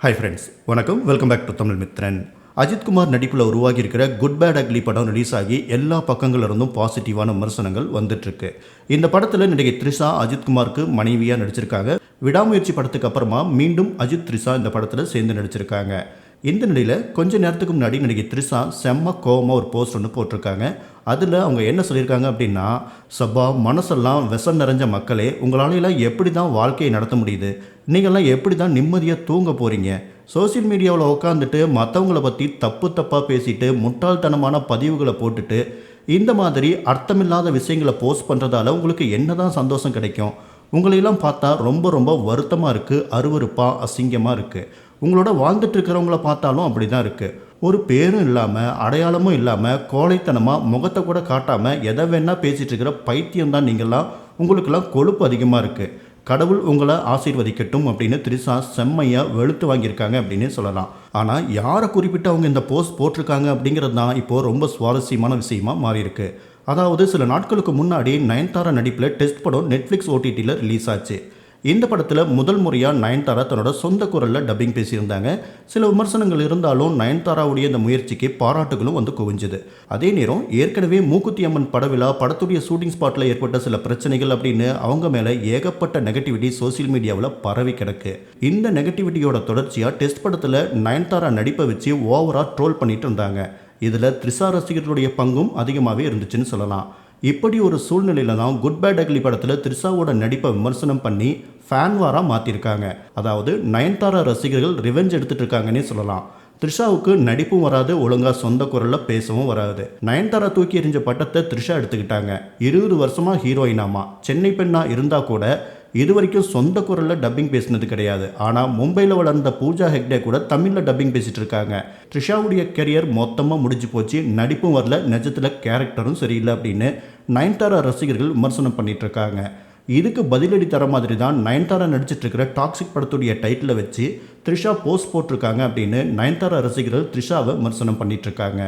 Hi friends, வணக்கம். Welcome back to Tamil Mithran. Ajithkumar நடிப்பில் உருவாகி இருக்கிற குட் பேட் அக்லி படம் ரிலீஸ் ஆகி எல்லா பக்கங்கள்ல இருந்தும் பாசிட்டிவான விமர்சனங்கள் வந்துட்டுருக்கு. இந்த படத்தில் நடிகை த்ரிஷா அஜித்குமாருக்கு மனைவியாக நடிச்சிருக்காங்க. விடாமுயற்சி படத்துக்கு அப்புறமா மீண்டும் அஜித் த்ரிஷா இந்த படத்தில் சேர்ந்து நடிச்சிருக்காங்க. இந்த நிலையில் கொஞ்ச நேரத்துக்கு முன்னாடி நடிகை த்ரிஷா செம்ம கோவமாக ஒரு போஸ்ட் ஒன்று போட்டிருக்காங்க. அதில் அவங்க என்ன சொல்லியிருக்காங்க அப்படின்னா, சபா மனசெல்லாம் விஷம் நிறைஞ்ச மக்களே, உங்களால எப்படி தான் வாழ்க்கையை நடத்த முடியுது? நீங்கள்லாம் எப்படி தான் நிம்மதியாக தூங்க போகிறீங்க? சோசியல் மீடியாவில் உட்காந்துட்டு மற்றவங்கள பற்றி தப்பாக பேசிட்டு முட்டாள்தனமான பதிவுகளை போட்டுட்டு இந்த மாதிரி அர்த்தமில்லாத விஷயங்களை போஸ்ட் பண்ணுறதால உங்களுக்கு என்ன தான் சந்தோஷம் கிடைக்கும்? உங்களையெல்லாம் பார்த்தா ரொம்ப ரொம்ப வருத்தமாக இருக்குது, அருவருப்பாக அசிங்கமாக இருக்குது. உங்களோட வாழ்ந்துட்டு இருக்கிறவங்கள பார்த்தாலும் அப்படி தான் இருக்குது. ஒரு பேரும் இல்லாமல் அடையாளமும் இல்லாமல் கோழைத்தனமாக முகத்தை கூட காட்டாமல் எதை வேணால் பேசிகிட்டு இருக்கிற பைத்தியம் தான் நீங்கள்லாம். உங்களுக்கெல்லாம் கொழுப்பு அதிகமாக இருக்குது. கடவுள் உங்களை ஆசீர்வதிக்கட்டும் அப்படின்னு த்ரிஷா செம்மையாக வெளுத்து வாங்கியிருக்காங்க அப்படின்னு சொல்லலாம். ஆனால் யாரை குறிப்பிட்டு அவங்க இந்த போஸ்ட் போட்டிருக்காங்க அப்படிங்கிறது தான் இப்போது ரொம்ப சுவாரஸ்யமான விஷயமா மாறியிருக்கு. அதாவது சில நாட்களுக்கு முன்னாடி நயன்தாரா நடிப்பில் டெஸ்ட் படம் நெட்ஃப்ளிக்ஸ் ஓடிடியில் ரிலீஸ் ஆச்சு. இந்த படத்தில் முதல் முறையாக நயன்தாரா தன்னோட சொந்த குரலில் டப்பிங் பேசியிருந்தாங்க. சில விமர்சனங்கள் இருந்தாலும் நயன்தாராவுடைய இந்த முயற்சிக்கு பாராட்டுகளும் வந்து குவிஞ்சுது. அதே நேரம் ஏற்கனவே மூக்குத்தி அம்மன் படவிழா படத்துடைய ஷூட்டிங் ஸ்பாட்டில் ஏற்பட்ட சில பிரச்சனைகள் அப்படின்னு அவங்க மேலே ஏகப்பட்ட நெகட்டிவிட்டி சோசியல் மீடியாவில் பரவி கிடக்கு. இந்த நெகட்டிவிட்டியோட தொடர்ச்சியாக டெஸ்ட் படத்தில் நயன்தாரா நடிப்பை வச்சு ஓவராக ட்ரோல் பண்ணிட்டு இருந்தாங்க. இதில் த்ரிஷா ரசிகர்களுடைய பங்கும் அதிகமாகவே இருந்துச்சுன்னு சொல்லலாம். இப்படி ஒரு சூழ்நிலையில தான் குட் பேட் அக்லி படத்தில் த்ரிஷாவோட நடிப்பை விமர்சனம் பண்ணி ஃபேன் வாராக மாற்றிருக்காங்க. அதாவது நயன்தாரா ரசிகர்கள் ரிவெஞ்ச் எடுத்துட்டு இருக்காங்கன்னே சொல்லலாம். த்ரிஷாவுக்கு நடிப்பும் வராது, ஒழுங்காக சொந்த குரலில் பேசவும் வராது. நயன்தாரா தூக்கி எறிஞ்ச பட்டத்தை த்ரிஷா எடுத்துக்கிட்டாங்க. 20 வருஷமாக ஹீரோயினாமா. சென்னை பெண்ணா இருந்தால் கூட இது வரைக்கும் சொந்த குரலில் டப்பிங் பேசினது கிடையாது. ஆனால் மும்பையில் வளர்ந்த பூஜா ஹெக்டே கூட தமிழில் டப்பிங் பேசிகிட்டு இருக்காங்க. த்ரிஷாவுடைய கெரியர் மொத்தமாக முடிஞ்சு போச்சு, நடிப்பும் வரல, நிஜத்தில் கேரக்டரும் சரியில்லை அப்படின்னு நயன்தாரா ரசிகர்கள் விமர்சனம் பண்ணிட்டு இருக்காங்க. இதுக்கு பதிலடி தர மாதிரி தான் நயன்தாரா நடிச்சிட்டு இருக்கிற டாக்ஸிக் படத்துடைய டைட்டிலை வச்சு த்ரிஷா போஸ்ட் போட்டிருக்காங்க அப்படின்னு நயன்தாரா ரசிகர்கள் த்ரிஷாவை விமர்சனம் பண்ணிட்டு இருக்காங்க.